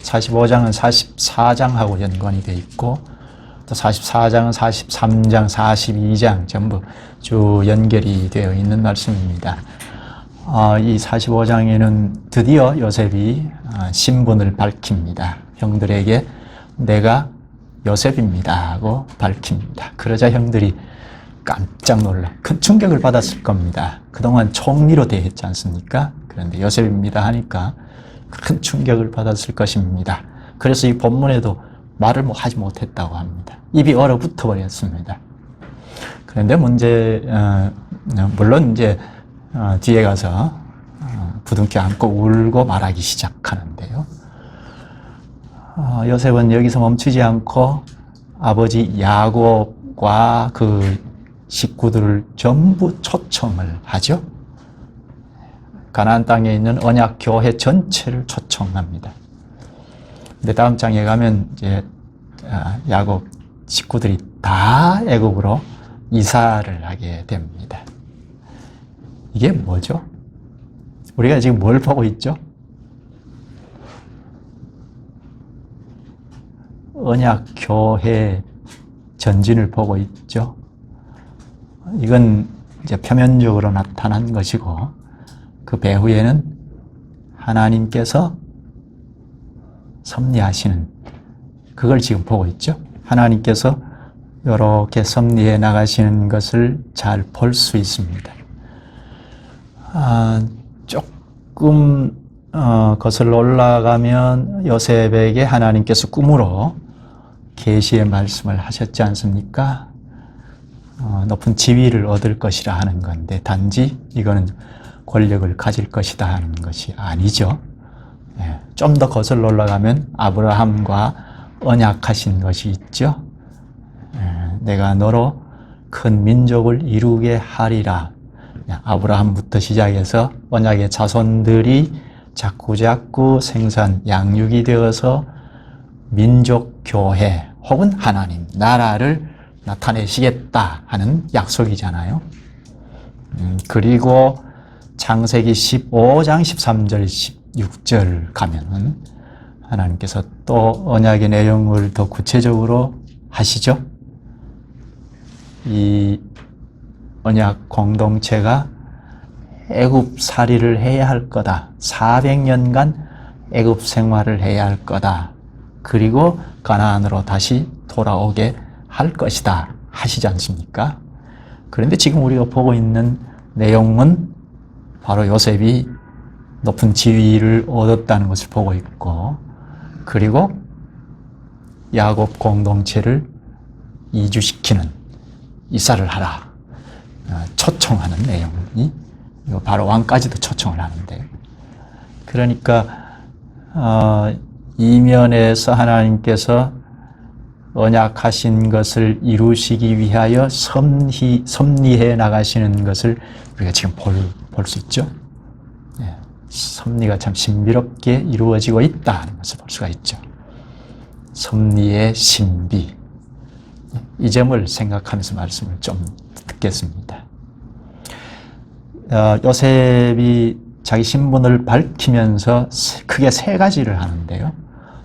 45장은 44장하고 연관이 되어 있고 또 44장은 43장, 42장 전부 쭉 연결이 되어 있는 말씀입니다. 이 45장에는 드디어 요셉이 신분을 밝힙니다. 형들에게 내가 요셉입니다 하고 밝힙니다. 그러자 형들이 깜짝 놀라 큰 충격을 받았을 겁니다. 그동안 총리로 대했지 않습니까? 그런데 요셉입니다 하니까 큰 충격을 받았을 것입니다. 그래서 이 본문에도 말을 하지 못했다고 합니다. 입이 얼어붙어 버렸습니다. 그런데 물론 이제 뒤에 가서 부둥켜 안고 울고 말하기 시작하는데요. 요셉은 여기서 멈추지 않고 아버지 야곱과 그 식구들을 전부 초청을 하죠. 가나안 땅에 있는 언약 교회 전체를 초청합니다. 근데 다음 장에 가면 이제 야곱 식구들이 다 애굽으로 이사를 하게 됩니다. 이게 뭐죠? 우리가 지금 뭘 보고 있죠? 언약 교회 전진을 보고 있죠. 이건 이제 표면적으로 나타난 것이고 그 배후에는 하나님께서 섭리하시는 그걸 지금 보고 있죠. 하나님께서 이렇게 섭리해 나가시는 것을 잘 볼 수 있습니다. 조금 거슬러 올라가면 요셉에게 하나님께서 꿈으로 계시의 말씀을 하셨지 않습니까? 높은 지위를 얻을 것이라 하는 건데 단지 이거는 권력을 가질 것이다 하는 것이 아니죠. 좀 더 거슬러 올라가면 아브라함과 언약하신 것이 있죠. 내가 너로 큰 민족을 이루게 하리라. 아브라함부터 시작해서 언약의 자손들이 자꾸자꾸 생산, 양육이 되어서 민족, 교회 혹은 하나님, 나라를 나타내시겠다 하는 약속이잖아요. 그리고 창세기 15장 13절, 16절 가면은 하나님께서 또 언약의 내용을 더 구체적으로 하시죠. 이 언약 공동체가 애굽살이를 해야 할 거다. 400년간 애굽 생활을 해야 할 거다. 그리고 가나안으로 다시 돌아오게 할 것이다 하시지 않습니까? 그런데 지금 우리가 보고 있는 내용은 바로 요셉이 높은 지위를 얻었다는 것을 보고 있고 그리고 야곱 공동체를 이주시키는 이사를 하라 초청하는 내용이 바로 왕까지도 초청을 하는데 그러니까 이면에서 하나님께서 언약하신 것을 이루시기 위하여 섭리해 나가시는 것을 우리가 지금 볼 수 있죠. 섭리가 참 신비롭게 이루어지고 있다는 것을 볼 수가 있죠. 섭리의 신비. 이 점을 생각하면서 말씀을 좀 듣겠습니다. 요셉이 자기 신분을 밝히면서 크게 세 가지를 하는데요.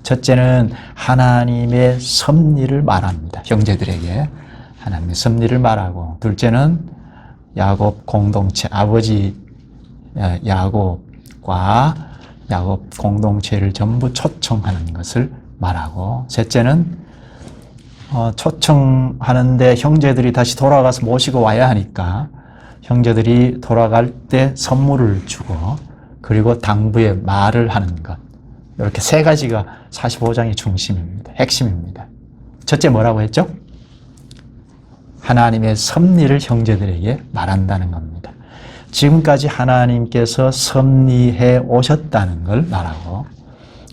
첫째는 하나님의 섭리를 말합니다. 형제들에게 하나님의 섭리를 말하고 둘째는 야곱 공동체, 아버지 야곱과 야곱 공동체를 전부 초청하는 것을 말하고 셋째는 초청하는데 형제들이 다시 돌아가서 모시고 와야 하니까 형제들이 돌아갈 때 선물을 주고 그리고 당부의 말을 하는 것 이렇게 세 가지가 45장의 중심입니다. 핵심입니다. 첫째 뭐라고 했죠? 하나님의 섭리를 형제들에게 말한다는 겁니다. 지금까지 하나님께서 섭리해 오셨다는 걸 말하고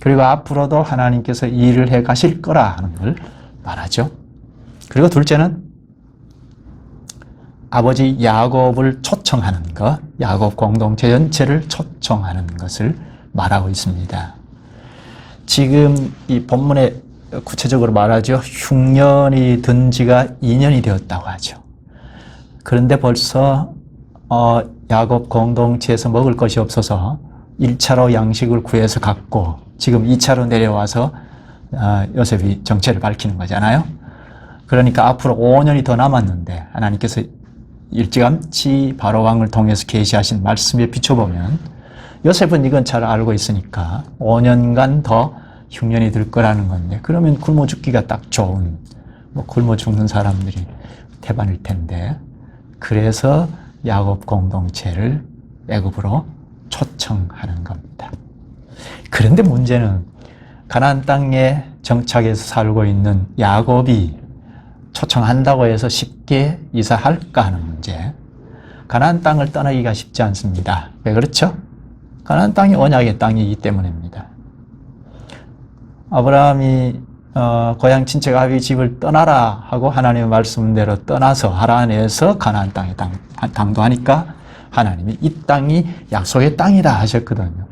그리고 앞으로도 하나님께서 일을 해 가실 거라 하는 걸 말하죠. 그리고 둘째는 아버지 야곱을 초청하는 것, 야곱 공동체 전체를 초청하는 것을 말하고 있습니다. 지금 이 본문에 구체적으로 말하죠. 흉년이 든 지가 2년이 되었다고 하죠. 그런데 벌써 야곱 공동체에서 먹을 것이 없어서 1차로 양식을 구해서 갖고 지금 2차로 내려와서 요셉이 정체를 밝히는 거잖아요. 그러니까 앞으로 5년이 더 남았는데 하나님께서 일찌감치 바로왕을 통해서 계시하신 말씀에 비춰보면 요셉은 이건 잘 알고 있으니까 5년간 더 흉년이 들 거라는 건데, 그러면 굶어 죽기가 딱 좋은, 굶어 죽는 사람들이 태반일 텐데, 그래서 야곱 공동체를 애굽으로 초청하는 겁니다. 그런데 문제는 가나안 땅에 정착해서 살고 있는 야곱이 초청한다고 해서 쉽게 이사할까 하는 문제. 가나안 땅을 떠나기가 쉽지 않습니다. 왜 그렇죠? 가나안 땅이 언약의 땅이기 때문입니다. 아브라함이 고향 친척 아비 집을 떠나라 하고 하나님의 말씀대로 떠나서 하란에서 가나안 땅에 당도하니까 하나님이 이 땅이 약속의 땅이다 하셨거든요.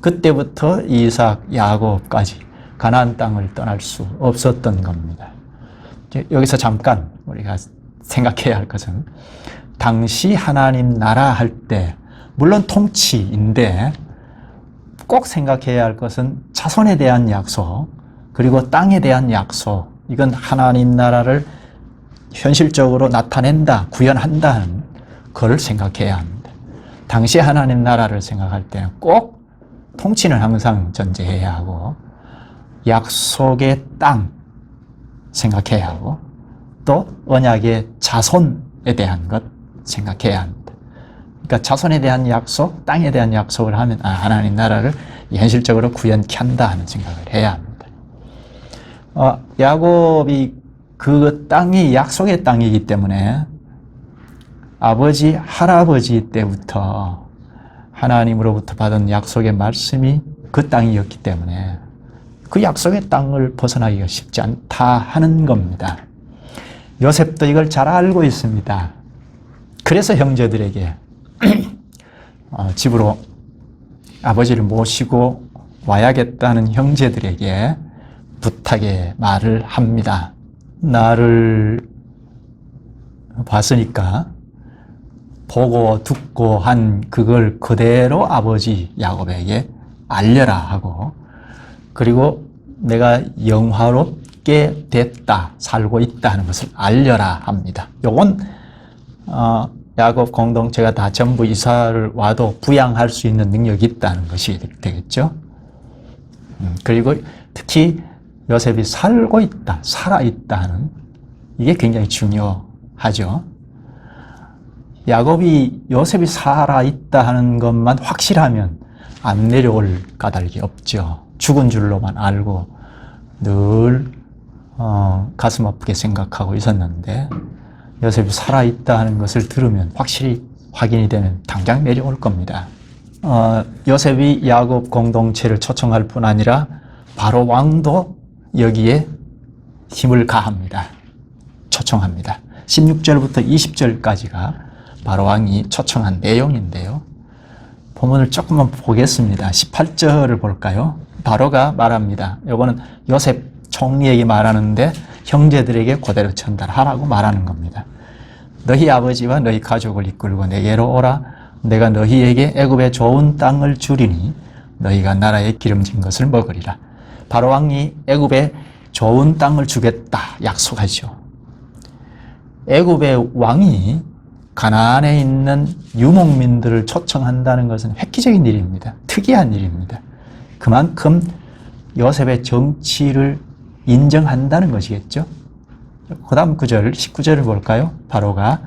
그때부터 이삭, 야곱까지 가나안 땅을 떠날 수 없었던 겁니다. 여기서 잠깐 우리가 생각해야 할 것은, 당시 하나님 나라 할 때 물론 통치인데 꼭 생각해야 할 것은 자손에 대한 약속, 그리고 땅에 대한 약속, 이건 하나님 나라를 현실적으로 나타낸다, 구현한다는 걸 생각해야 합니다. 당시 하나님 나라를 생각할 때는 꼭 통치는 항상 전제해야 하고, 약속의 땅 생각해야 하고, 또 언약의 자손에 대한 것 생각해야 합니다. 그러니까 자손에 대한 약속, 땅에 대한 약속을 하면 하나님 나라를 현실적으로 구현케 한다 하는 생각을 해야 합니다. 야곱이 그 땅이 약속의 땅이기 때문에 아버지, 할아버지 때부터 하나님으로부터 받은 약속의 말씀이 그 땅이었기 때문에 그 약속의 땅을 벗어나기가 쉽지 않다 하는 겁니다. 요셉도 이걸 잘 알고 있습니다. 그래서 형제들에게 집으로 아버지를 모시고 와야겠다는 형제들에게 부탁의 말을 합니다. 나를 봤으니까 보고 듣고 한 그걸 그대로 아버지 야곱에게 알려라 하고, 그리고 내가 영화롭게 됐다, 살고 있다는 것을 알려라 합니다. 요건 야곱 공동체가 다 전부 이사를 와도 부양할 수 있는 능력이 있다는 것이 되겠죠. 그리고 특히 요셉이 살고 있다, 살아있다는, 이게 굉장히 중요하죠. 야곱이 요셉이 살아있다 하는 것만 확실하면 안 내려올 까닭이 없죠. 죽은 줄로만 알고 늘 가슴 아프게 생각하고 있었는데, 요셉이 살아있다 하는 것을 들으면 확실히 확인이 되면 당장 내려올 겁니다. 요셉이 야곱 공동체를 초청할 뿐 아니라 바로 왕도 여기에 힘을 가합니다. 초청합니다. 16절부터 20절까지가 바로 왕이 초청한 내용인데요. 본문을 조금만 보겠습니다. 18절을 볼까요? 바로가 말합니다. 이거는 요셉 총리에게 말하는데 형제들에게 그대로 전달하라고 말하는 겁니다. 너희 아버지와 너희 가족을 이끌고 내게로 오라. 내가 너희에게 애굽의 좋은 땅을 주리니 너희가 나라에 기름진 것을 먹으리라. 바로 왕이 애굽에 좋은 땅을 주겠다 약속하죠. 애굽의 왕이 가나안에 있는 유목민들을 초청한다는 것은 획기적인 일입니다. 특이한 일입니다. 그만큼 요셉의 정치를 인정한다는 것이겠죠. 그 다음 구절, 19절을 볼까요? 바로가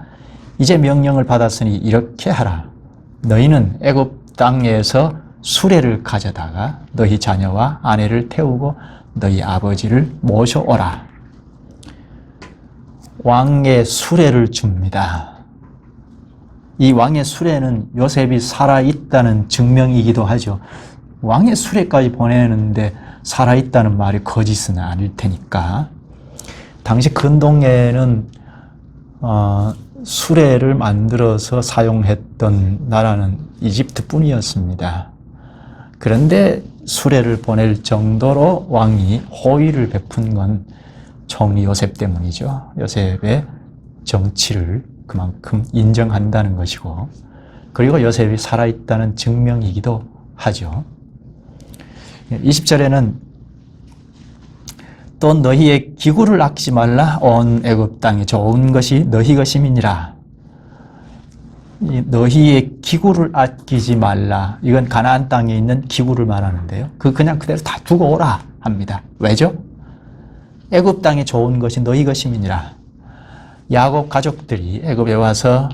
이제 명령을 받았으니 이렇게 하라. 너희는 애굽 땅에서 수레를 가져다가 너희 자녀와 아내를 태우고 너희 아버지를 모셔오라. 왕의 수레를 줍니다. 이 왕의 수레는 요셉이 살아있다는 증명이기도 하죠. 왕의 수레까지 보내는데 살아있다는 말이 거짓은 아닐 테니까. 당시 근동에는 수레를 만들어서 사용했던 나라는 이집트 뿐이었습니다. 그런데 수레를 보낼 정도로 왕이 호의를 베푼 건 총리 요셉 때문이죠. 요셉의 정치를 그만큼 인정한다는 것이고, 그리고 요셉이 살아있다는 증명이기도 하죠. 20절에는 또 너희의 기구를 아끼지 말라. 온 애굽 땅에 좋은 것이 너희 것임이니라. 너희의 기구를 아끼지 말라. 이건 가나안 땅에 있는 기구를 말하는데요. 그냥 그대로 다 두고 오라 합니다. 왜죠? 애굽 땅에 좋은 것이 너희 것임이니라. 야곱 가족들이 애굽에 와서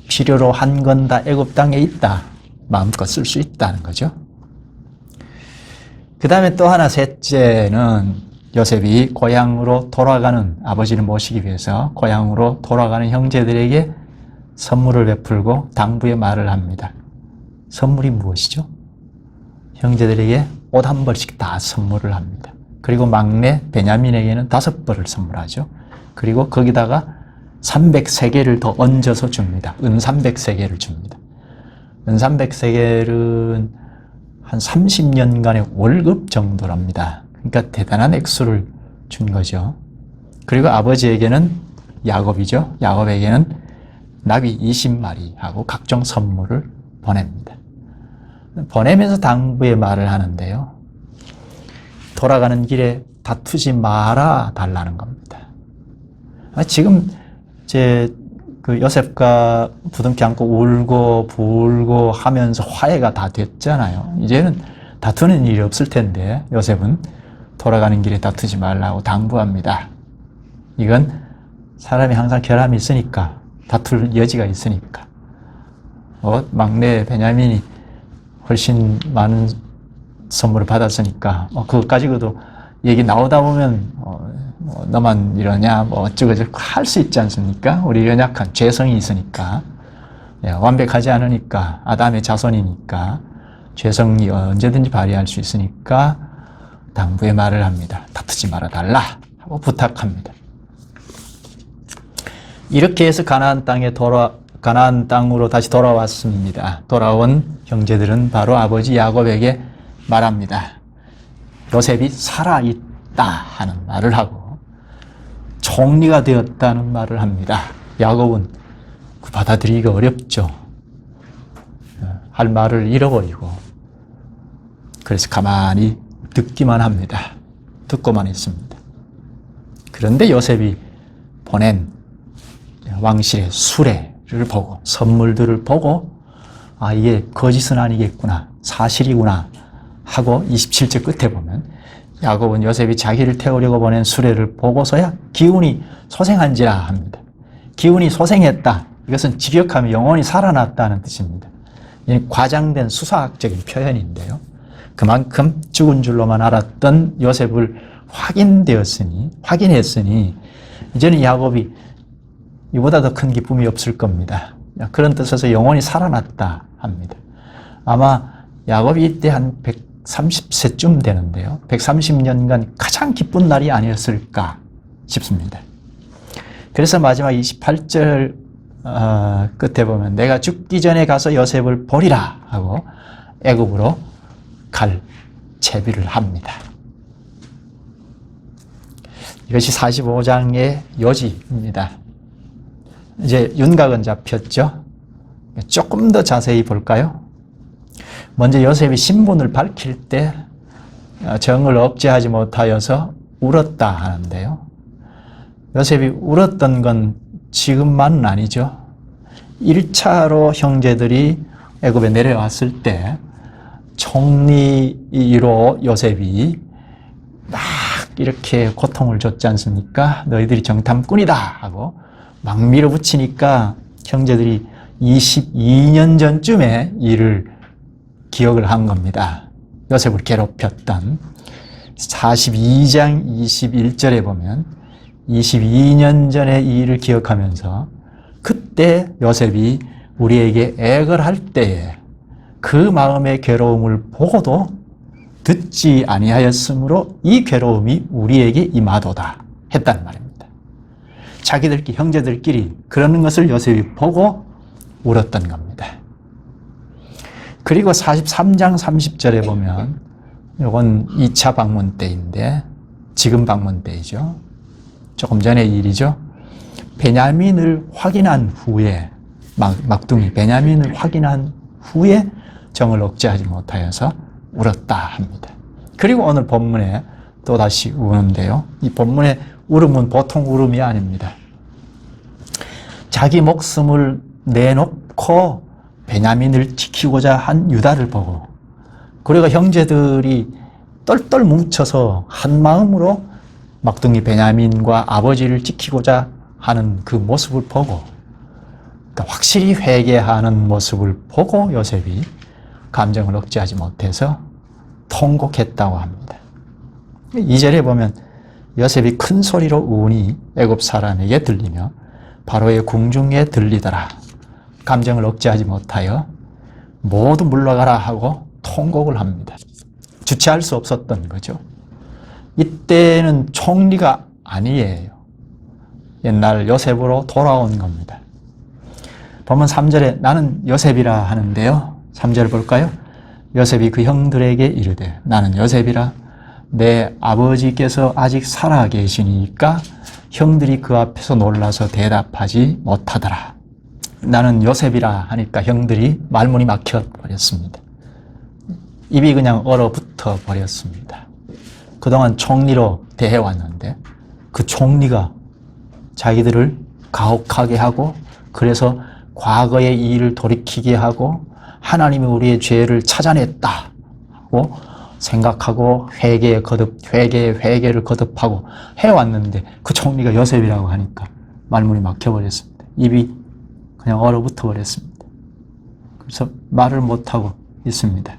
필요로 한 건 다 애굽 땅에 있다. 마음껏 쓸 수 있다는 거죠. 그 다음에 또 하나 셋째는 요셉이 고향으로 돌아가는, 아버지를 모시기 위해서 고향으로 돌아가는 형제들에게 선물을 베풀고 당부의 말을 합니다. 선물이 무엇이죠? 형제들에게 옷 한 벌씩 다 선물을 합니다. 그리고 막내 베냐민에게는 5벌을 선물하죠. 그리고 거기다가 300세겔을 더 얹어서 줍니다. 은 300세겔을 줍니다. 은 300세겔은 한 30년간의 월급 정도랍니다. 그러니까 대단한 액수를 준 거죠. 그리고 아버지에게는 야곱이죠. 야곱에게는 나귀 20마리하고 각종 선물을 보냅니다. 보내면서 당부의 말을 하는데요. 돌아가는 길에 다투지 말아 달라는 겁니다. 지금 그 요셉과 부둥켜 안고 울고 불고 하면서 화해가 다 됐잖아요. 이제는 다투는 일이 없을 텐데 요셉은 돌아가는 길에 다투지 말라고 당부합니다. 이건 사람이 항상 결함이 있으니까, 다툴 여지가 있으니까. 막내 베냐민이 훨씬 많은 선물을 받았으니까 그것 가지고도 얘기 나오다 보면 너만 이러냐 어쩌고저쩌고 할 수 있지 않습니까? 우리 연약한 죄성이 있으니까, 완벽하지 않으니까, 아담의 자손이니까 죄성이 언제든지 발휘할 수 있으니까 당부의 말을 합니다. 다투지 말아달라 하고 부탁합니다. 이렇게 해서 가나안 땅으로 다시 돌아왔습니다. 돌아온 형제들은 바로 아버지 야곱에게 말합니다. 요셉이 살아있다 하는 말을 하고 총리가 되었다는 말을 합니다. 야곱은 받아들이기가 어렵죠. 할 말을 잃어버리고, 그래서 가만히 듣기만 합니다. 듣고만 있습니다. 그런데 요셉이 보낸 왕실의 수레를 보고, 선물들을 보고, 이게 거짓은 아니겠구나, 사실이구나 하고 27절 끝에 보면 야곱은 요셉이 자기를 태우려고 보낸 수레를 보고서야 기운이 소생한지라 합니다. 기운이 소생했다. 이것은 직역하면 영혼이 살아났다는 뜻입니다. 과장된 수사학적인 표현인데요. 그만큼 죽은 줄로만 알았던 요셉을 확인했으니 이제는 야곱이 이보다 더 큰 기쁨이 없을 겁니다. 그런 뜻에서 영혼이 살아났다 합니다. 아마 야곱이 이때 한 130세쯤 되는데요. 130년간 가장 기쁜 날이 아니었을까 싶습니다. 그래서 마지막 28절 끝에 보면 내가 죽기 전에 가서 요셉을 보리라 하고 애굽으로 갈 채비를 합니다. 이것이 45장의 요지입니다. 이제 윤곽은 잡혔죠? 조금 더 자세히 볼까요? 먼저 요셉이 신분을 밝힐 때 정을 억제하지 못하여서 울었다 하는데요. 요셉이 울었던 건 지금만은 아니죠. 1차로 형제들이 애굽에 내려왔을 때 총리로 요셉이 막 이렇게 고통을 줬지 않습니까? 너희들이 정탐꾼이다 하고 막 밀어붙이니까 형제들이 22년 전쯤에 이를 기억을 한 겁니다. 요셉을 괴롭혔던 42장 21절에 보면 22년 전의 이 일을 기억하면서 그때 요셉이 우리에게 애걸할 때에 그 마음의 괴로움을 보고도 듣지 아니하였으므로 이 괴로움이 우리에게 임하도다 했단 말입니다. 자기들끼리 형제들끼리 그러는 것을 요셉이 보고 울었던 겁니다. 그리고 43장 30절에 보면 이건 2차 방문 때인데 지금 방문 때이죠. 조금 전의 일이죠. 베냐민을 확인한 후에 막둥이 베냐민을 확인한 후에 정을 억제하지 못하여서 울었다 합니다. 그리고 오늘 본문에 또다시 우는데요. 이 본문의 울음은 보통 울음이 아닙니다. 자기 목숨을 내놓고 베냐민을 지키고자 한 유다를 보고, 그리고 형제들이 똘똘 뭉쳐서 한 마음으로 막둥이 베냐민과 아버지를 지키고자 하는 그 모습을 보고, 그러니까 확실히 회개하는 모습을 보고 요셉이 감정을 억제하지 못해서 통곡했다고 합니다. 2절에 보면 요셉이 큰 소리로 우니 애굽 사람에게 들리며 바로의 궁중에 들리더라. 감정을 억제하지 못하여 모두 물러가라 하고 통곡을 합니다. 주체할 수 없었던 거죠. 이때는 총리가 아니에요. 옛날 요셉으로 돌아온 겁니다. 보면 3절에 나는 요셉이라 하는데요. 3절 볼까요? 요셉이 그 형들에게 이르되 나는 요셉이라 내 아버지께서 아직 살아 계시니까 형들이 그 앞에서 놀라서 대답하지 못하더라. 나는 요셉이라 하니까 형들이 말문이 막혀 버렸습니다. 입이 그냥 얼어붙어 버렸습니다. 그동안 총리로 대해왔는데 그 총리가 자기들을 가혹하게 하고, 그래서 과거의 일을 돌이키게 하고 하나님이 우리의 죄를 찾아냈다고 생각하고 회개를 거듭하고 해왔는데 그 총리가 요셉이라고 하니까 말문이 막혀버렸습니다. 입이 그냥 얼어붙어 버렸습니다. 그래서 말을 못하고 있습니다.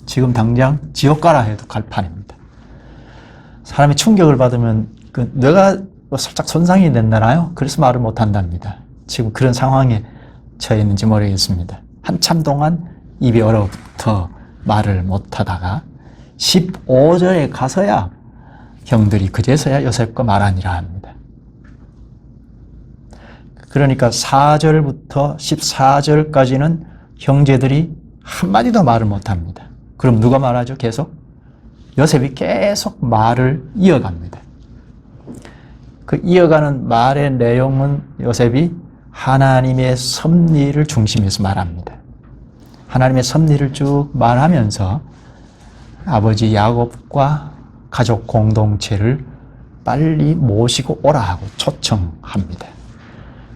지금 당장 지옥 가라 해도 갈 판입니다. 사람이 충격을 받으면 그 뇌가 살짝 손상이 됐나요? 그래서 말을 못한답니다. 지금 그런 상황에 처해 있는지 모르겠습니다. 한참 동안 입이 얼어붙어 말을 못하다가 15절에 가서야 형들이 그제서야 요셉과 말하니라 합니다. 그러니까 4절부터 14절까지는 형제들이 한마디도 말을 못합니다. 그럼 누가 말하죠? 계속? 요셉이 계속 말을 이어갑니다. 그 이어가는 말의 내용은 요셉이 하나님의 섭리를 중심에서 말합니다. 하나님의 섭리를 쭉 말하면서 아버지 야곱과 가족 공동체를 빨리 모시고 오라 하고 초청합니다.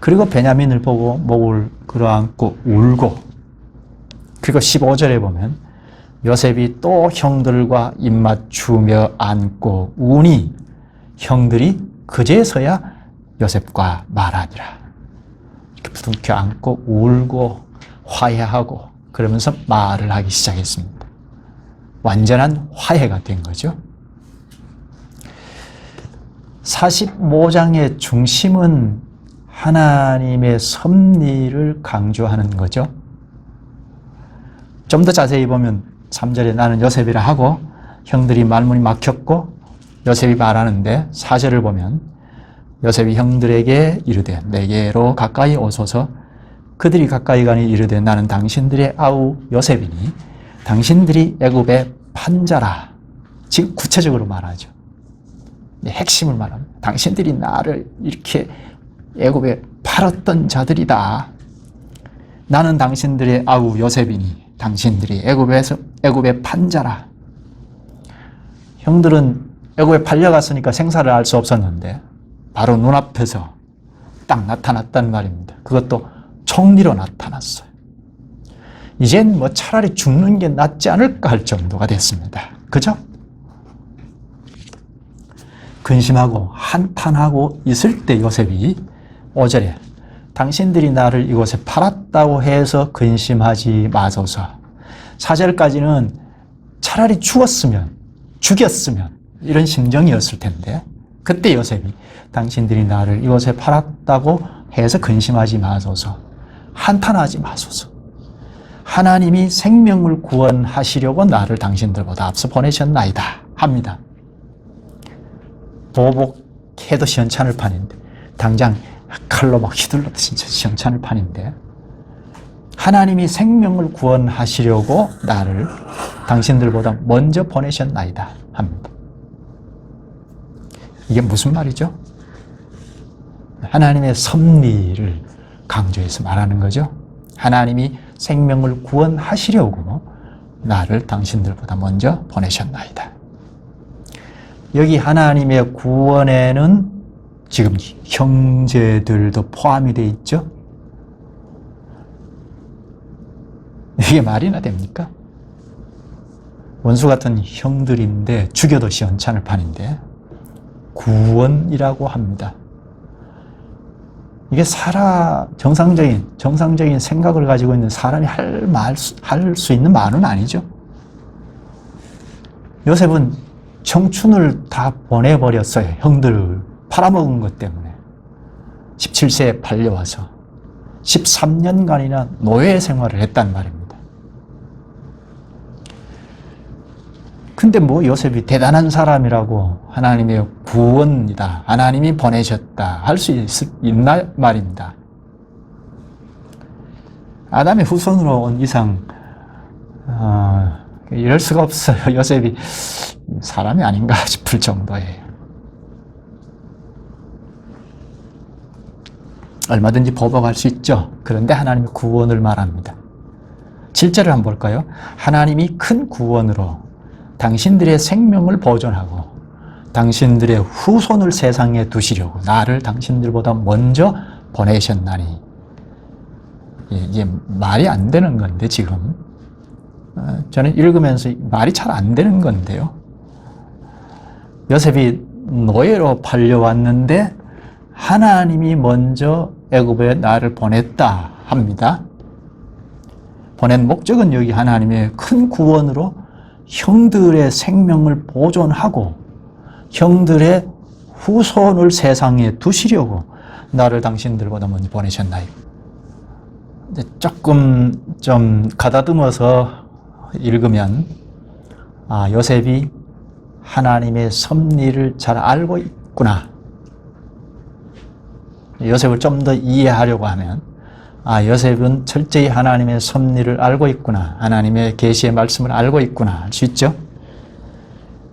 그리고 베냐민을 보고 목을 끌어안고 울고, 그리고 15절에 보면 요셉이 또 형들과 입맞추며 안고 우니 형들이 그제서야 요셉과 말하니라. 이렇게 부둥켜 안고 울고 화해하고 그러면서 말을 하기 시작했습니다. 완전한 화해가 된 거죠. 45장의 중심은 하나님의 섭리를 강조하는 거죠. 좀 더 자세히 보면 3절에 나는 요셉이라 하고 형들이 말문이 막혔고 요셉이 말하는데 4절을 보면 요셉이 형들에게 이르되 내게로 가까이 오소서. 그들이 가까이 가니 이르되 나는 당신들의 아우 요셉이니 당신들이 애굽의 판자라. 지금 구체적으로 말하죠. 핵심을 말합니다. 당신들이 나를 이렇게 애굽에 팔았던 자들이다. 나는 당신들의 아우 요셉이니 당신들이 애굽의 판자라. 형들은 애굽에 팔려갔으니까 생사를 알 수 없었는데 바로 눈앞에서 딱 나타났단 말입니다. 그것도 총리로 나타났어요. 이젠 뭐 차라리 죽는 게 낫지 않을까 할 정도가 됐습니다. 그죠? 근심하고 한탄하고 있을 때 요셉이 5절에 당신들이 나를 이곳에 팔았다고 해서 근심하지 마소서. 4절까지는 차라리 죽였으면 이런 심정이었을 텐데 그때 요셉이 당신들이 나를 이곳에 팔았다고 해서 근심하지 마소서. 한탄하지 마소서. 하나님이 생명을 구원하시려고 나를 당신들보다 앞서 보내셨나이다 합니다. 보복해도 시원찮을 판인데 당장 칼로 막 휘둘러도 진짜 시원찮을 판인데 하나님이 생명을 구원하시려고 나를 당신들보다 먼저 보내셨나이다 합니다. 이게 무슨 말이죠? 하나님의 섭리를 강조해서 말하는 거죠. 하나님이 생명을 구원하시려고 나를 당신들보다 먼저 보내셨나이다. 여기 하나님의 구원에는 지금 형제들도 포함이 되어 있죠. 이게 말이나 됩니까? 원수 같은 형들인데 죽여도 시원찮을 판인데 구원이라고 합니다. 이게 정상적인 생각을 가지고 있는 사람이 할 수 있는 말은 아니죠. 요셉은 청춘을 다 보내버렸어요. 형들을 팔아먹은 것 때문에. 17세에 팔려와서 13년간이나 노예 생활을 했단 말입니다. 근데 뭐 요셉이 대단한 사람이라고 하나님의 구원이다, 하나님이 보내셨다 할 수 있나 말입니다. 아담의 후손으로 온 이상 이럴 수가 없어요. 요셉이 사람이 아닌가 싶을 정도예요. 얼마든지 보복할 수 있죠. 그런데 하나님의 구원을 말합니다. 7절을 한번 볼까요? 하나님이 큰 구원으로 당신들의 생명을 보존하고 당신들의 후손을 세상에 두시려고 나를 당신들보다 먼저 보내셨나니. 이게 말이 안 되는 건데 지금 저는 읽으면서 말이 잘 안 되는 건데요. 요셉이 노예로 팔려왔는데 하나님이 먼저 애굽에 나를 보냈다 합니다. 보낸 목적은 여기 하나님의 큰 구원으로 형들의 생명을 보존하고 형들의 후손을 세상에 두시려고 나를 당신들보다 먼저 보내셨나요? 조금 좀 가다듬어서 읽으면 요셉이 하나님의 섭리를 잘 알고 있구나. 요셉을 좀 더 이해하려고 하면 요셉은 철저히 하나님의 섭리를 알고 있구나. 하나님의 계시의 말씀을 알고 있구나 할 수 있죠.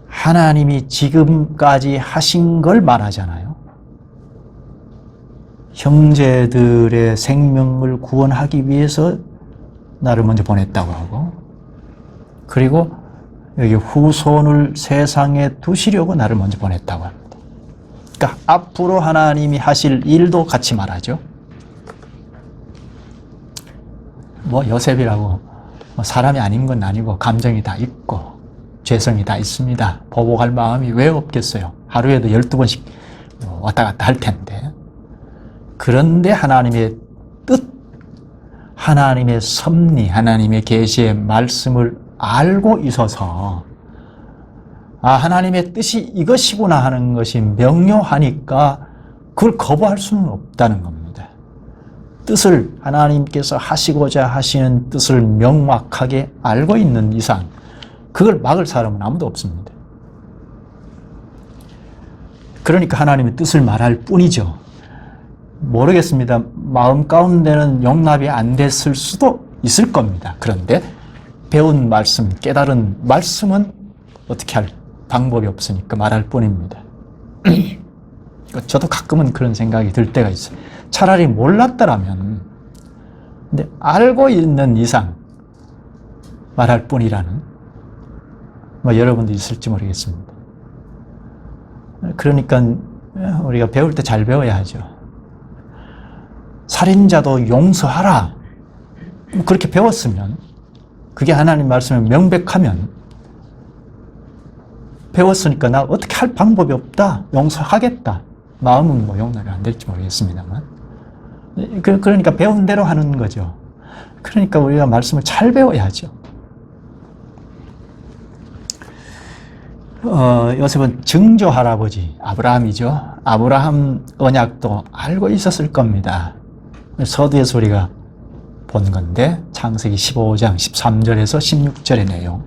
하나님이 지금까지 하신 걸 말하잖아요. 형제들의 생명을 구원하기 위해서 나를 먼저 보냈다고 하고, 그리고 여기 후손을 세상에 두시려고 나를 먼저 보냈다고 합니다. 그러니까 앞으로 하나님이 하실 일도 같이 말하죠. 요셉이라고 사람이 아닌 건 아니고 감정이 다 있고 죄성이 다 있습니다. 보복할 마음이 왜 없겠어요? 하루에도 12번씩 왔다 갔다 할 텐데. 그런데 하나님의 뜻, 하나님의 섭리, 하나님의 계시의 말씀을 알고 있어서 하나님의 뜻이 이것이구나 하는 것이 명료하니까 그걸 거부할 수는 없다는 겁니다. 뜻을 하나님께서 하시고자 하시는 뜻을 명확하게 알고 있는 이상 그걸 막을 사람은 아무도 없습니다. 그러니까 하나님의 뜻을 말할 뿐이죠. 모르겠습니다. 마음 가운데는 용납이 안 됐을 수도 있을 겁니다. 그런데 배운 말씀, 깨달은 말씀은 어떻게 할 방법이 없으니까 말할 뿐입니다. 저도 가끔은 그런 생각이 들 때가 있어요. 차라리 몰랐더라면, 근데 알고 있는 이상 말할 뿐이라는 여러분도 있을지 모르겠습니다. 그러니까 우리가 배울 때 잘 배워야 하죠. 살인자도 용서하라. 그렇게 배웠으면, 그게 하나님 말씀에 명백하면, 배웠으니까 나 어떻게 할 방법이 없다. 용서하겠다. 마음은 용납이 안 될지 모르겠습니다만. 그러니까 배운 대로 하는 거죠. 그러니까 우리가 말씀을 잘 배워야죠. 요셉은 증조 할아버지 아브라함이죠. 아브라함 언약도 알고 있었을 겁니다. 서두에서 우리가 본 건데 창세기 15장 13절에서 16절의 내용.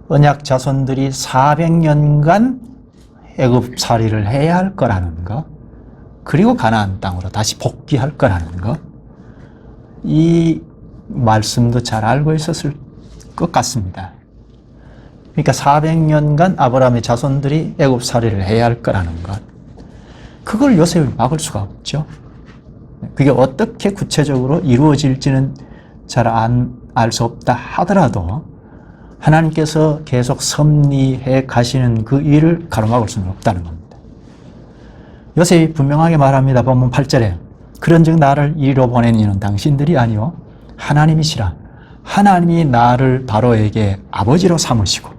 언약 자손들이 400년간 애굽살이를 해야 할 거라는 거, 그리고 가나안 땅으로 다시 복귀할 거라는 거, 이 말씀도 잘 알고 있었을 것 같습니다. 그러니까 400년간 아브라함의 자손들이 애굽살이를 해야 할 거라는 것, 그걸 요셉이 막을 수가 없죠. 그게 어떻게 구체적으로 이루어질지는 잘 알 수 없다 하더라도 하나님께서 계속 섭리해 가시는 그 일을 가로막을 수는 없다는 겁니다. 요셉이 분명하게 말합니다. 본문 8절에 그런즉 나를 이리로 보낸 이는 당신들이 아니요 하나님이시라. 하나님이 나를 바로에게 아버지로 삼으시고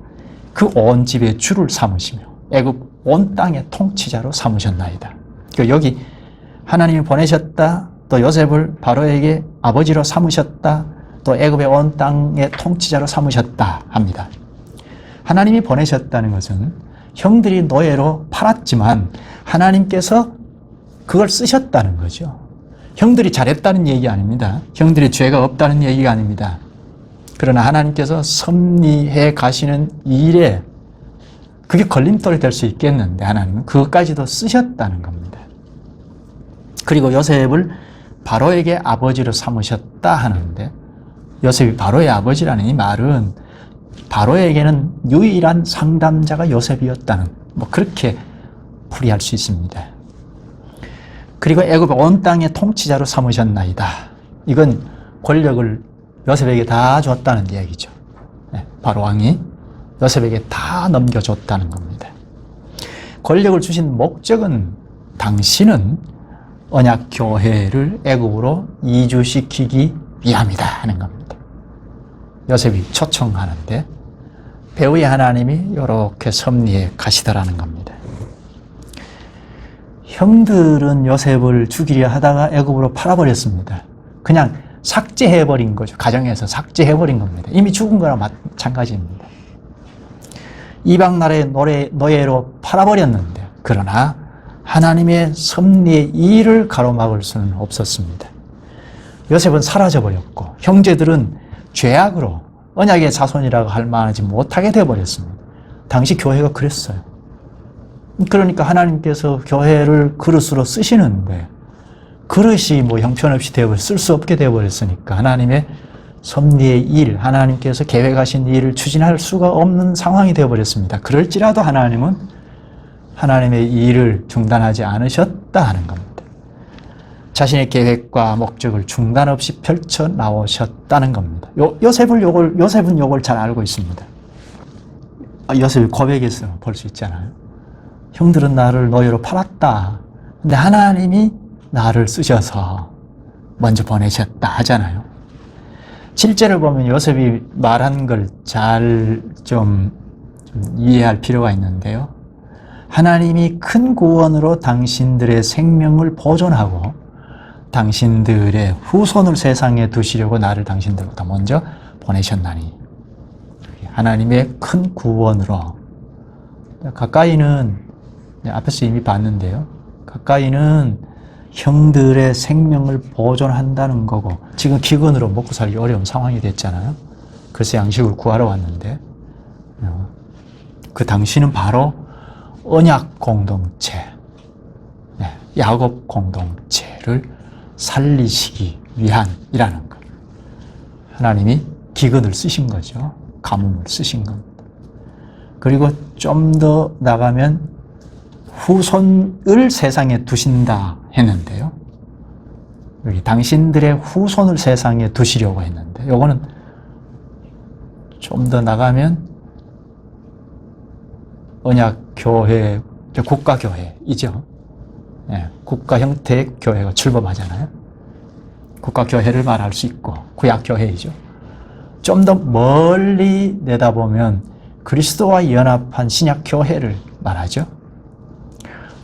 그 온 집의 주를 삼으시며 애굽 온 땅의 통치자로 삼으셨나이다. 여기 하나님이 보내셨다, 또 요셉을 바로에게 아버지로 삼으셨다, 또 애굽의 온 땅의 통치자로 삼으셨다 합니다. 하나님이 보내셨다는 것은 형들이 노예로 팔았지만 하나님께서 그걸 쓰셨다는 거죠. 형들이 잘했다는 얘기 아닙니다. 형들이 죄가 없다는 얘기가 아닙니다. 그러나 하나님께서 섭리해 가시는 일에 그게 걸림돌이 될 수 있겠는데 하나님은 그것까지도 쓰셨다는 겁니다. 그리고 요셉을 바로에게 아버지로 삼으셨다 하는데 요셉이 바로의 아버지라는 이 말은 바로에게는 유일한 상담자가 요셉이었다는 그렇게 풀이할 수 있습니다. 그리고 애굽 온 땅의 통치자로 삼으셨나이다. 이건 권력을 요셉에게 다 줬다는 이야기죠. 바로 왕이 요셉에게 다 넘겨줬다는 겁니다. 권력을 주신 목적은 당신은 언약교회를 애굽으로 이주시키기 위함이다 하는 겁니다. 요셉이 초청하는데 배후의 하나님이 이렇게 섭리해 가시더라는 겁니다. 형들은 요셉을 죽이려 하다가 애굽으로 팔아버렸습니다. 그냥 삭제해버린 거죠. 가정에서 삭제해버린 겁니다. 이미 죽은 거랑 마찬가지입니다. 이방 나라의 노예로 팔아버렸는데 그러나 하나님의 섭리의 일을 가로막을 수는 없었습니다. 요셉은 사라져버렸고 형제들은 죄악으로 언약의 자손이라고 할 만하지 못하게 되어버렸습니다. 당시 교회가 그랬어요. 그러니까 하나님께서 교회를 그릇으로 쓰시는데 그릇이 형편없이 쓸 수 없게 되어버렸으니까 하나님의 섭리의 일, 하나님께서 계획하신 일을 추진할 수가 없는 상황이 되어버렸습니다. 그럴지라도 하나님은 하나님의 일을 중단하지 않으셨다 하는 겁니다. 자신의 계획과 목적을 중단 없이 펼쳐 나오셨다는 겁니다. 요셉은 요걸 잘 알고 있습니다. 요셉의 고백에서 볼 수 있잖아요. 형들은 나를 노예로 팔았다. 근데 하나님이 나를 쓰셔서 먼저 보내셨다 하잖아요. 7절을 보면 요셉이 말한 걸 잘 좀 이해할 필요가 있는데요. 하나님이 큰 구원으로 당신들의 생명을 보존하고 당신들의 후손을 세상에 두시려고 나를 당신들보다 먼저 보내셨나니. 하나님의 큰 구원으로. 가까이는 앞에서 이미 봤는데요. 가까이는 형들의 생명을 보존한다는 거고 지금 기근으로 먹고 살기 어려운 상황이 됐잖아요. 그래서 양식을 구하러 왔는데 그 당신은 바로 언약 공동체, 야곱 공동체를 살리시기 위함이라는 것. 하나님이 기근을 쓰신 거죠. 가뭄을 쓰신 겁니다. 그리고 좀 더 나가면 후손을 세상에 두신다 했는데요. 여기 당신들의 후손을 세상에 두시려고 했는데 요거는 좀 더 나가면 언약교회, 국가교회이죠. 국가 형태의 교회가 출범하잖아요. 국가교회를 말할 수 있고 구약교회이죠. 좀 더 멀리 내다보면 그리스도와 연합한 신약교회를 말하죠.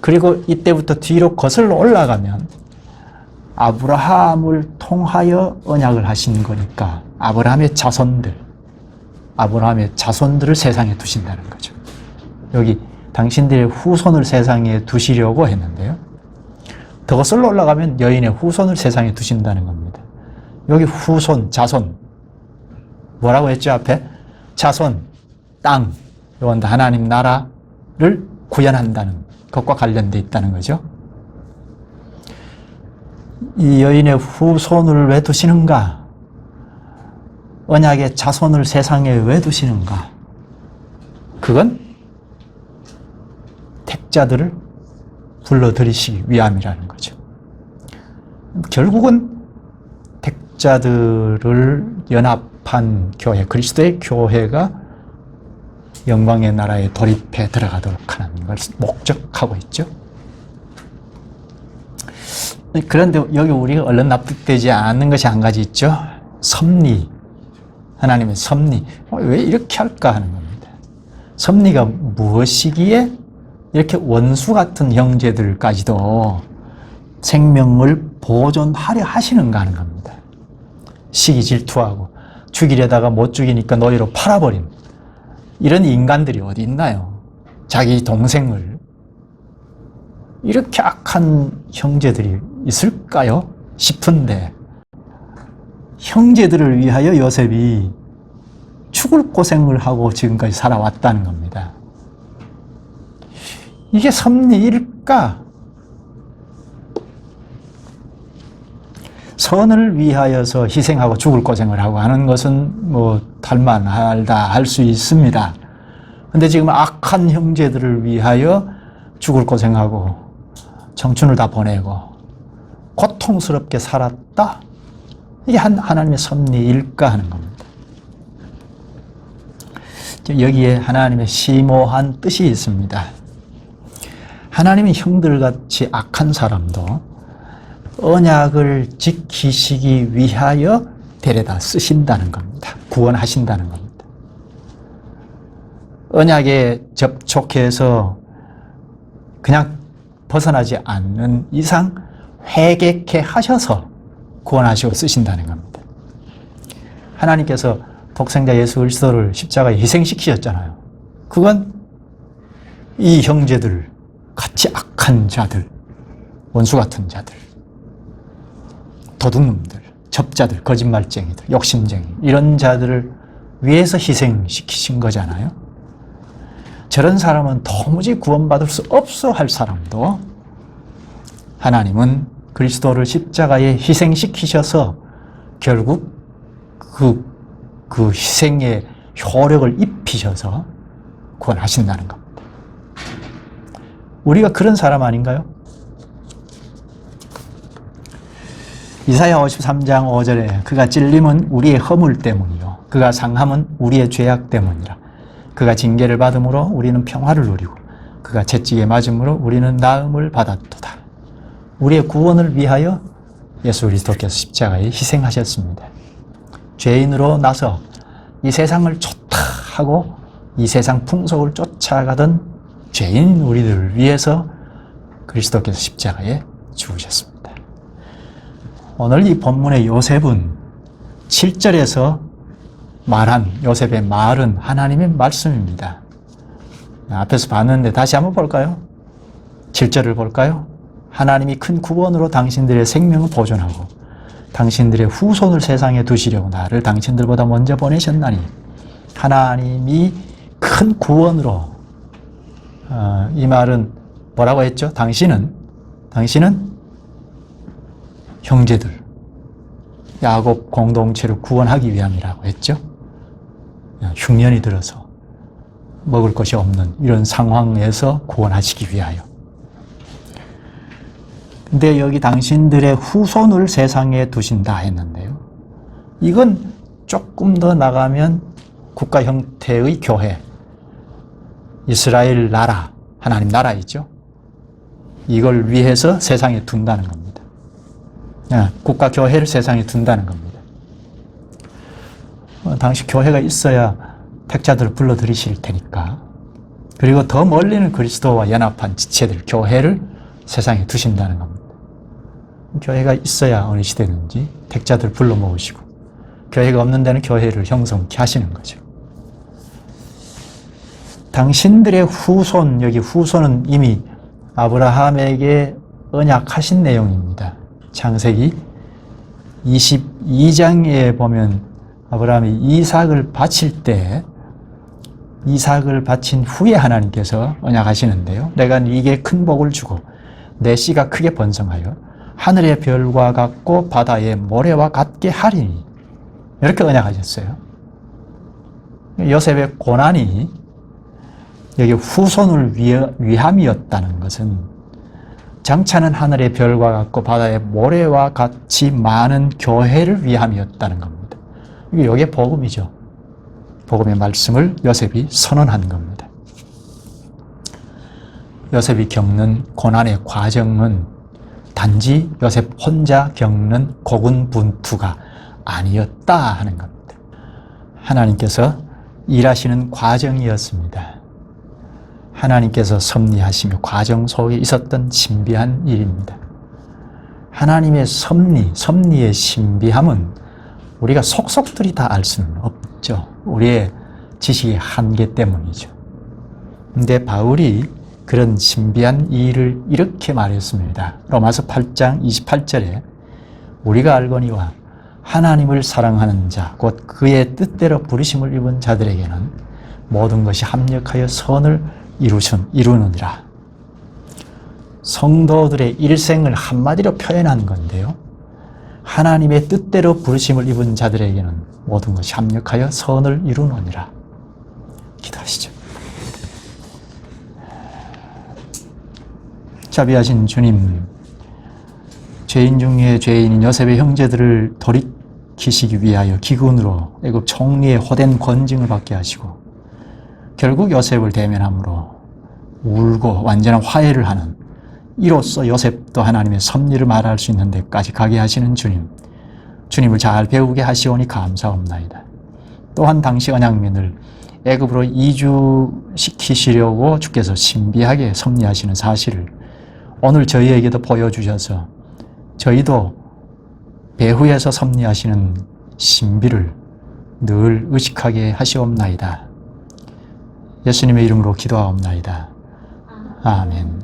그리고 이때부터 뒤로 거슬러 올라가면 아브라함을 통하여 언약을 하신 거니까 아브라함의 자손들을 세상에 두신다는 거죠. 여기 당신들의 후손을 세상에 두시려고 했는데요. 더 거슬러 올라가면 여인의 후손을 세상에 두신다는 겁니다. 여기 후손, 자손. 뭐라고 했죠, 앞에? 자손, 땅. 이건 다 하나님 나라를 구현한다는 것과 관련되어 있다는 거죠. 이 여인의 후손을 왜 두시는가? 언약의 자손을 세상에 왜 두시는가? 그건 택자들을 불러들이시기 위함이라는 거죠. 결국은 택자들을 연합한 교회, 그리스도의 교회가 영광의 나라에 돌입해 들어가도록 하는 것을 목적하고 있죠. 그런데 여기 우리가 얼른 납득되지 않는 것이 한 가지 있죠. 섭리. 하나님의 섭리. 왜 이렇게 할까 하는 겁니다. 섭리가 무엇이기에 이렇게 원수 같은 형제들까지도 생명을 보존하려 하시는가 하는 겁니다. 시기 질투하고 죽이려다가 못 죽이니까 노예로 팔아버린 이런 인간들이 어디 있나요? 자기 동생을. 이렇게 악한 형제들이 있을까요? 싶은데 형제들을 위하여 요셉이 죽을 고생을 하고 지금까지 살아왔다는 겁니다. 이게 섭리일까? 선을 위하여서 희생하고 죽을 고생을 하고 하는 것은 뭐 탈만하다 할 수 있습니다. 근데 지금 악한 형제들을 위하여 죽을 고생하고 청춘을 다 보내고 고통스럽게 살았다? 이게 하나님의 섭리일까 하는 겁니다. 여기에 하나님의 심오한 뜻이 있습니다. 하나님이 형들같이 악한 사람도 언약을 지키시기 위하여 데려다 쓰신다는 겁니다. 구원하신다는 겁니다. 언약에 접촉해서 그냥 벗어나지 않는 이상 회개케 하셔서 구원하시고 쓰신다는 겁니다. 하나님께서 독생자 예수 그리스도를 십자가에 희생시키셨잖아요. 그건 이 형제들, 같이 악한 자들, 원수 같은 자들, 도둑놈들, 접자들, 거짓말쟁이들, 욕심쟁이 이런 자들을 위해서 희생시키신 거잖아요. 저런 사람은 도무지 구원받을 수 없어 할 사람도 하나님은 그리스도를 십자가에 희생시키셔서 결국 그 희생의 효력을 입히셔서 구원하신다는 겁니다. 우리가 그런 사람 아닌가요? 이사야 53장 5절에 그가 찔림은 우리의 허물 때문이요 그가 상함은 우리의 죄악 때문이라. 그가 징계를 받음으로 우리는 평화를 누리고 그가 채찍에 맞음으로 우리는 나음을 받았도다. 우리의 구원을 위하여 예수 그리스도께서 십자가에 희생하셨습니다. 죄인으로 나서 이 세상을 좋다 하고 이 세상 풍속을 쫓아가던 죄인 우리들을 위해서 그리스도께서 십자가에 죽으셨습니다. 오늘 이 본문의 요셉은 7절에서 말한 요셉의 말은 하나님의 말씀입니다. 앞에서 봤는데 다시 한번 볼까요? 7절을 볼까요? 하나님이 큰 구원으로 당신들의 생명을 보존하고 당신들의 후손을 세상에 두시려고 나를 당신들보다 먼저 보내셨나니. 하나님이 큰 구원으로 이 말은 뭐라고 했죠? 당신은 형제들 야곱 공동체를 구원하기 위함이라고 했죠. 흉년이 들어서 먹을 것이 없는 이런 상황에서 구원하시기 위하여. 근데 여기 당신들의 후손을 세상에 두신다 했는데요. 이건 조금 더 나가면 국가 형태의 교회, 이스라엘 나라, 하나님 나라이죠. 이걸 위해서 세상에 둔다는 겁니다. 국가 교회를 세상에 둔다는 겁니다. 당시 교회가 있어야 택자들을 불러들이실 테니까. 그리고 더 멀리는 그리스도와 연합한 지체들, 교회를 세상에 두신다는 겁니다. 교회가 있어야 어느 시대든지 택자들 불러 모으시고, 교회가 없는 데는 교회를 형성케 하시는 거죠. 당신들의 후손, 여기 후손은 이미 아브라함에게 언약하신 내용입니다. 창세기 22장에 보면 아브라함이 이삭을 바칠 때, 이삭을 바친 후에 하나님께서 언약하시는데요. 내가 네게 큰 복을 주고 내 씨가 크게 번성하여 하늘의 별과 같고 바다의 모래와 같게 하리니. 이렇게 언약하셨어요. 요셉의 고난이 여기 후손을 위함이었다는 것은 장차는 하늘의 별과 같고 바다의 모래와 같이 많은 교회를 위함이었다는 겁니다. 이게 복음이죠. 복음의 말씀을 요셉이 선언한 겁니다. 요셉이 겪는 고난의 과정은 단지 요셉 혼자 겪는 고군분투가 아니었다 하는 겁니다. 하나님께서 일하시는 과정이었습니다. 하나님께서 섭리하시며 과정 속에 있었던 신비한 일입니다. 하나님의 섭리의 신비함은 우리가 속속들이 다 알 수는 없죠. 우리의 지식의 한계 때문이죠. 근데 바울이 그런 신비한 일을 이렇게 말했습니다. 로마서 8장 28절에 우리가 알거니와 하나님을 사랑하는 자, 곧 그의 뜻대로 부르심을 입은 자들에게는 모든 것이 합력하여 선을 이루느니라. 성도들의 일생을 한마디로 표현한 건데요. 하나님의 뜻대로 부르심을 입은 자들에게는 모든 것이 합력하여 선을 이루느니라. 기도하시죠. 자비하신 주님, 죄인 중에 죄인인 요셉의 형제들을 돌이키시기 위하여 기근으로 애굽 총리의 호된 권징을 받게 하시고 결국 요셉을 대면함으로 울고 완전한 화해를 하는, 이로써 요셉도 하나님의 섭리를 말할 수 있는 데까지 가게 하시는 주님, 주님을 잘 배우게 하시오니 감사옵나이다. 또한 당시 언약민을 애굽으로 이주시키시려고 주께서 신비하게 섭리하시는 사실을 오늘 저희에게도 보여주셔서 저희도 배후에서 섭리하시는 신비를 늘 의식하게 하시옵나이다. 예수님의 이름으로 기도하옵나이다. 아멘.